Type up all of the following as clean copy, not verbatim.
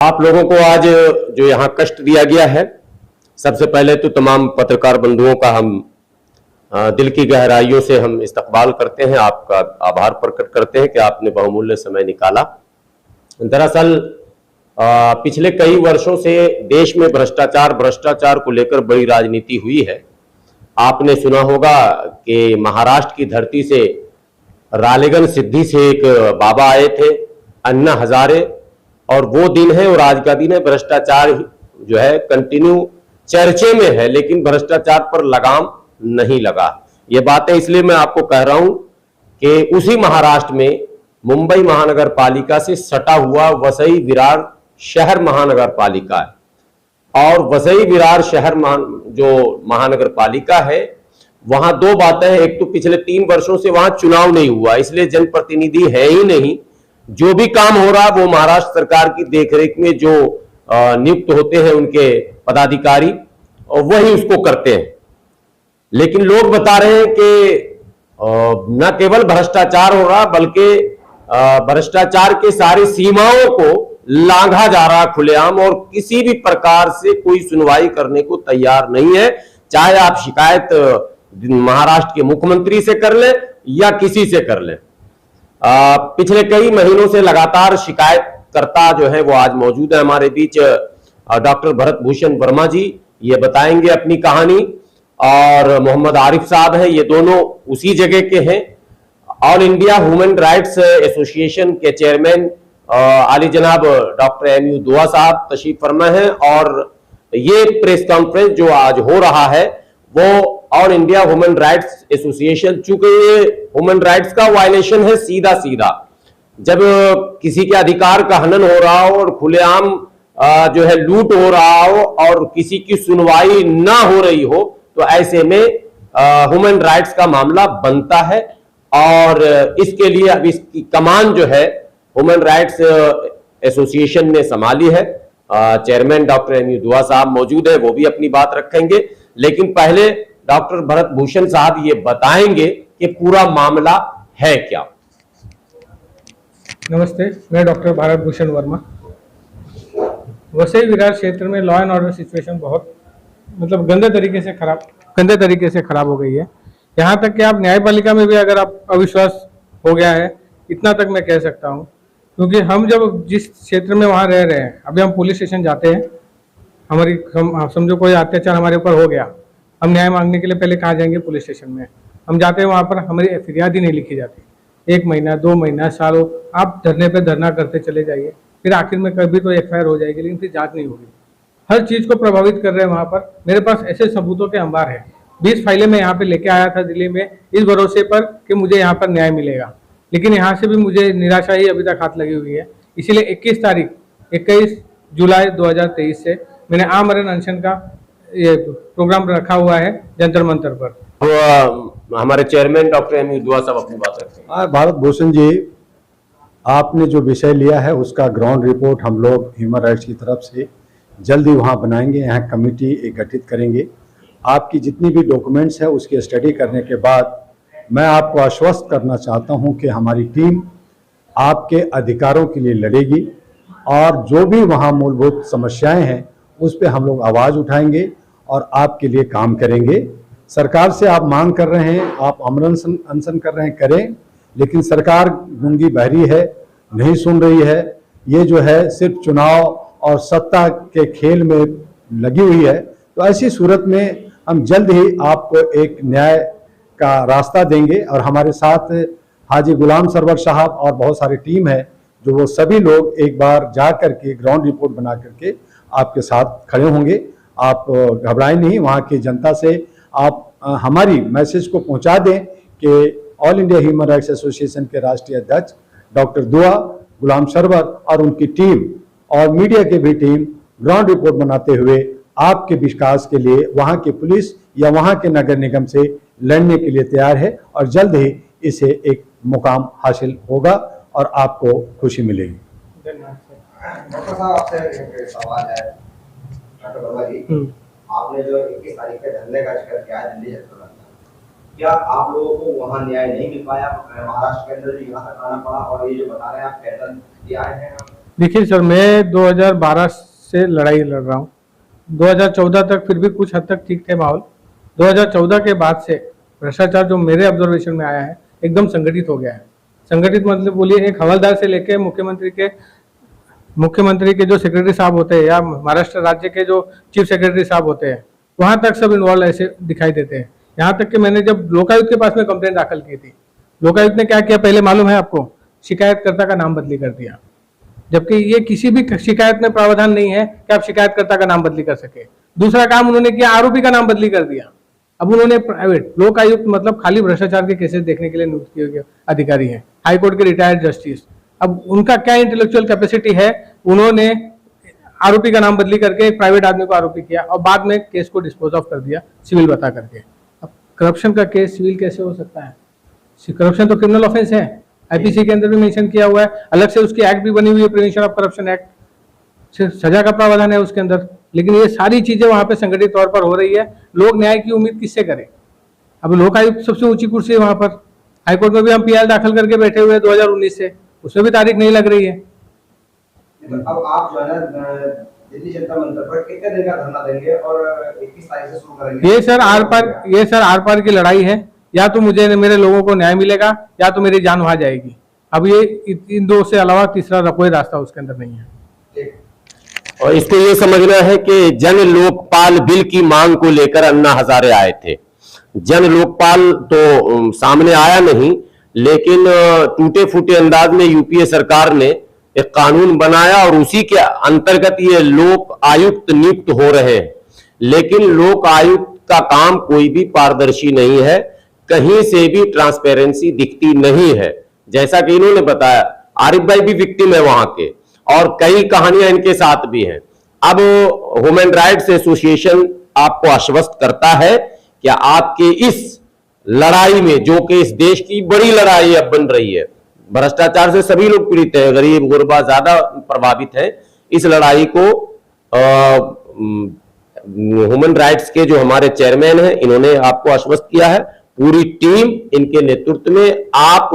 आप लोगों को आज जो यहाँ कष्ट दिया गया है, सबसे पहले तो तमाम पत्रकार बंधुओं का हम दिल की गहराइयों से हम इस्तकबाल करते हैं, आपका आभार प्रकट करते हैं कि आपने बहुमूल्य समय निकाला। दरअसल पिछले कई वर्षों से देश में भ्रष्टाचार को लेकर बड़ी राजनीति हुई है। आपने सुना होगा कि महाराष्ट्र की धरती से रालेगन सिद्धि से एक बाबा आए थे, अन्ना हजारे, और वो दिन है और आज का दिन है। भ्रष्टाचार जो है कंटिन्यू चर्चे में है, लेकिन भ्रष्टाचार पर लगाम नहीं लगा। ये बातें इसलिए मैं आपको कह रहा हूं कि उसी महाराष्ट्र में मुंबई महानगर पालिका से सटा हुआ वसई विरार शहर महानगर पालिका है, और वसई विरार शहर जो महानगर पालिका है, वहां दो बातें हैं। एक तो पिछले 3 वर्षों से वहां चुनाव नहीं हुआ, इसलिए जनप्रतिनिधि है ही नहीं। जो भी काम हो रहा वो महाराष्ट्र सरकार की देखरेख में जो नियुक्त होते हैं उनके पदाधिकारी, और वही उसको करते हैं। लेकिन लोग बता रहे हैं कि न केवल भ्रष्टाचार हो रहा, बल्कि भ्रष्टाचार के सारी सीमाओं को लांघा जा रहा खुलेआम, और किसी भी प्रकार से कोई सुनवाई करने को तैयार नहीं है। चाहे आप शिकायत महाराष्ट्र के मुख्यमंत्री से कर लें या किसी से कर लें। पिछले कई महीनों से लगातार शिकायतकर्ता जो है वो आज मौजूद है हमारे बीच। डॉक्टर भरत भूषण वर्मा जी ये बताएंगे अपनी कहानी, और मोहम्मद आरिफ साहब हैं, ये दोनों उसी जगह के हैं। All India human rights association के चेयरमैन आली जनाब डॉक्टर एमयू दुआ साहब तशरीफ फरमा है, और ये प्रेस कॉन्फ्रेंस जो आज हो रहा है वो all India human rights association, चूंकि ये ह्यूमन राइट्स का वायलेशन है सीधा सीधा। जब किसी के अधिकार का हनन हो रहा हो और खुलेआम जो है लूट हो रहा हो और किसी की सुनवाई ना हो रही हो, तो ऐसे में ह्यूमन राइट्स का मामला बनता है। और इसके लिए अब इसकी कमान जो है ह्यूमन राइट्स एसोसिएशन ने संभाली है। चेयरमैन डॉक्टर एमयू दुआ साहब मौजूद है, वो भी अपनी बात रखेंगे। लेकिन पहले डॉक्टर भरत भूषण साहब ये बताएंगे कि पूरा मामला है क्या। नमस्ते, मैं डॉक्टर भारत भूषण वर्मा। वसई विरार क्षेत्र में लॉ एंड ऑर्डर सिचुएशन बहुत गंदे तरीके से खराब हो गई है। यहाँ तक कि आप न्यायपालिका में भी अगर आप अविश्वास हो गया है, इतना तक मैं कह सकता हूँ। क्योंकि हम जब जिस क्षेत्र में वहाँ रह रहे हैं, अभी हम पुलिस स्टेशन जाते हैं, हम समझो कोई अत्याचार हमारे ऊपर हो गया, हम न्याय मांगने के लिए पहले कहाँ जाएंगे? पुलिस स्टेशन में। हम जाते हैं, वहाँ पर हमारी फिरियाद ही नहीं लिखी जाती। 1 महीना 2 महीना सालों आप धरने पे धरना करते चले जाइए, फिर आखिर में कभी तो FIR हो जाएगी, लेकिन फिर जांच नहीं होगी। हर चीज़ को प्रभावित कर रहे हैं वहाँ पर। मेरे पास ऐसे सबूतों के अंबार है। 20 फाइलें मैं यहाँ पे लेके आया था दिल्ली में, इस भरोसे पर कि मुझे यहाँ पर न्याय मिलेगा, लेकिन यहाँ से भी मुझे निराशा ही अभी तक हाथ लगी हुई है। इसीलिए 21 जुलाई 2023 से मैंने आमरण अनशन का ये प्रोग्राम रखा हुआ है जंतर मंतर पर। तो हमारे चेयरमैन डॉक्टर एमयू दुआ साहब अपनी बात रखते हैं। भारत भूषण जी, आपने जो विषय लिया है उसका ग्राउंड रिपोर्ट हम लोग ह्यूमन राइट्स की तरफ से जल्द ही वहाँ बनाएंगे। यहाँ कमेटी एक गठित करेंगे। आपकी जितनी भी डॉक्यूमेंट्स है उसकी स्टडी करने के बाद मैं आपको आश्वस्त करना चाहता हूँ कि हमारी टीम आपके अधिकारों के लिए लड़ेगी, और जो भी वहाँ मूलभूत समस्याएं हैं उस पर हम लोग आवाज़ उठाएंगे और आपके लिए काम करेंगे। सरकार से आप मांग कर रहे हैं, आप आमरण अनशन कर रहे हैं, करें, लेकिन सरकार गूंगी बहरी है, नहीं सुन रही है। ये जो है सिर्फ चुनाव और सत्ता के खेल में लगी हुई है। तो ऐसी सूरत में हम जल्द ही आपको एक न्याय का रास्ता देंगे, और हमारे साथ हाजी गुलाम सरवर साहब और बहुत सारी टीम है, जो वो सभी लोग एक बार जा करके ग्राउंड रिपोर्ट बना करके आपके साथ खड़े होंगे। आप घबराएं नहीं। वहाँ की जनता से आप हमारी मैसेज को पहुँचा दें कि all India human rights association के राष्ट्रीय अध्यक्ष डॉक्टर दुआ, गुलाम सरवर और उनकी टीम और मीडिया की भी टीम ग्राउंड रिपोर्ट बनाते हुए आपके विकास के लिए वहाँ की पुलिस या वहाँ के नगर निगम से लड़ने के लिए तैयार है, और जल्द ही इसे एक मुकाम हासिल होगा और आपको खुशी मिलेगी। डॉक्टर साहब, आपसे एक सवाल है। डॉक्टर वर्मा जी, आपने जो 21 तारीख के धरने का जिक्र किया है दिल्ली जनता दल, क्या आप लोगों को वहाँ न्याय नहीं मिल पाया? महाराष्ट्र के अंदर जो यहाँ तक आना पड़ा, और ये जो बता रहे हैं आप पैदल दिया है, देखिए सर, मैं 2012 से लड़ाई लड़ रहा हूँ। 2014 तक फिर भी कुछ हद तक ठीक थे माहौल। 2014 के बाद से भ्रष्टाचार जो मेरे ऑब्जर्वेशन में आया है एकदम संगठित हो गया है। संगठित मतलब बोलिए, एक हवलदार से लेके मुख्यमंत्री के जो सेक्रेटरी साहब होते हैं या महाराष्ट्र राज्य के जो चीफ सेक्रेटरी साहब होते हैं, वहां तक सब इन्वॉल्व ऐसे दिखाई देते हैं। यहाँ तक कि मैंने जब लोकायुक्त के पास में कंप्लेंट दाखिल की थी, लोकायुक्त ने क्या किया पहले मालूम है आपको? शिकायतकर्ता का नाम बदली कर दिया, जबकि ये किसी भी शिकायत में प्रावधान नहीं है कि आप शिकायतकर्ता का नाम बदली कर सके। दूसरा काम उन्होंने किया, आरोपी का नाम बदली कर दिया। अब उन्होंने प्राइवेट लोकायुक्त मतलब खाली भ्रष्टाचार के केसेस देखने के लिए नियुक्त किए गए अधिकारी हैं, हाईकोर्ट के रिटायर्ड जस्टिस। अब उनका क्या इंटेलेक्चुअल कैपेसिटी है, उन्होंने आरोपी का नाम बदली करके एक प्राइवेट आदमी को आरोपी किया और बाद में केस को डिस्पोज ऑफ कर दिया सिविल बता करके। अब करप्शन का केस सिविल कैसे हो सकता है? करप्शन तो क्रिमिनल ऑफेंस है, आईपीसी के अंदर भी मेंशन किया हुआ है, अलग से उसकी एक्ट भी बनी हुई है, प्रिवेंशन ऑफ करप्शन एक्ट, सजा का प्रावधान है उसके अंदर। लेकिन ये सारी चीजें वहां पे संगठित तौर पर हो रही है। लोग न्याय की उम्मीद किससे करें? अब लोकायुक्त सबसे ऊंची कुर्सी है वहां पर। हाईकोर्ट में भी हम पीआई दाखिल करके बैठे हुए हैं 2019 से, उसमें भी तारीख नहीं लग रही है। अब आप जो है ना दिल्ली जनता मंदिर पर कितने दिन का धरना देंगे और 21 तारीख से शुरू करेंगे? ये सर आर पार की लड़ाई है। या तो मुझे मेरे लोगों को न्याय मिलेगा या तो मेरी जान वहां जाएगी। अब ये इन दो से अलावा तीसरा कोई रास्ता उसके अंदर नहीं है। और इसको ये समझना है कि जन लोकपाल बिल की मांग को लेकर अन्ना हजारे आए थे। जन लोकपाल तो सामने आया नहीं, लेकिन टूटे फूटे अंदाज में यूपीए सरकार ने एक कानून बनाया और उसी के अंतर्गत ये लोक आयुक्त नियुक्त हो रहे हैं। लेकिन लोक आयुक्त का काम कोई भी पारदर्शी नहीं है, कहीं से भी ट्रांसपेरेंसी दिखती नहीं है। जैसा कि इन्होंने बताया, आरिफ भाई भी विक्टिम है वहां के, और कई कहानियां इनके साथ भी हैं। अब ह्यूमन राइट्स एसोसिएशन आपको आश्वस्त करता है कि आपके इस लड़ाई में, जो कि इस देश की बड़ी लड़ाई अब बन रही है, भ्रष्टाचार से सभी लोग पीड़ित हैं, गरीब गुरबा ज्यादा प्रभावित है, इस लड़ाई को ह्यूमन राइट्स के जो हमारे चेयरमैन हैं, इन्होंने आपको आश्वस्त किया है। पूरी टीम इनके नेतृत्व में आप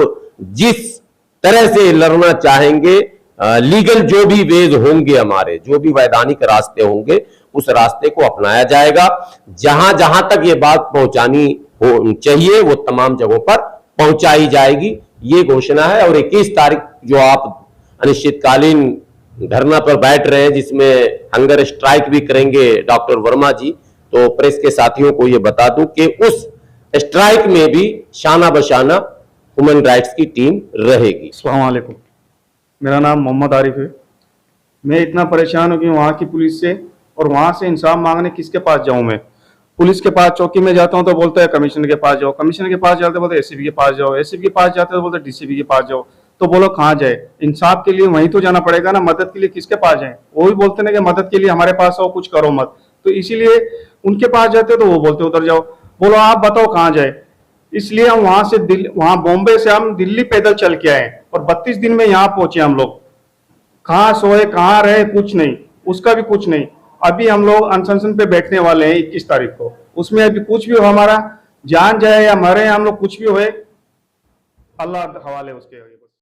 जिस तरह से लड़ना चाहेंगे, लीगल जो भी वेज होंगे, हमारे जो भी वैधानिक रास्ते होंगे, उस रास्ते को अपनाया जाएगा। जहां जहां तक ये बात पहुंचानी हो चाहिए वो तमाम जगहों पर पहुंचाई जाएगी, ये घोषणा है। और 21 तारीख जो आप अनिश्चितकालीन धरना पर बैठ रहे हैं, जिसमें हंगर स्ट्राइक भी करेंगे डॉक्टर वर्मा जी, तो प्रेस के साथियों को ये बता दूं कि उस स्ट्राइक में भी शाना बशाना ह्यूमन राइट्स की टीम रहेगी। अस्सलाम वालेकुम, मेरा नाम मोहम्मद आरिफ है। मैं इतना परेशान हूँ कि वहाँ की पुलिस से, और वहाँ से इंसाफ मांगने किसके पास जाऊँ मैं? पुलिस के पास चौकी में जाता हूँ तो बोलता है कमिश्नर के पास जाओ, कमिश्नर के पास जाते बोलते एसीपी के पास जाओ, एसीपी के पास जाते तो बोलते डीसीपी के पास जाओ। तो बोलो कहाँ जाए? इंसाफ के लिए वहीं तो जाना पड़ेगा ना, मदद के लिए किसके पास जाए? वो भी बोलते ना कि मदद के लिए हमारे पास आओ, कुछ करो मत। तो इसीलिए उनके पास जाते तो वो बोलते उधर जाओ। बोलो आप बताओ कहाँ जाए? इसलिए हम वहां बॉम्बे से हम दिल्ली पैदल चल के आए और 32 दिन में यहाँ पहुंचे हम लोग। कहाँ सोए कहाँ रहे कुछ नहीं, उसका भी कुछ नहीं। अभी हम लोग अनशन पे बैठने वाले हैं 21 तारीख को। उसमें अभी कुछ भी हो, हमारा जान जाए या मरे, हम लोग कुछ भी होए, अल्लाह हवाले उसके।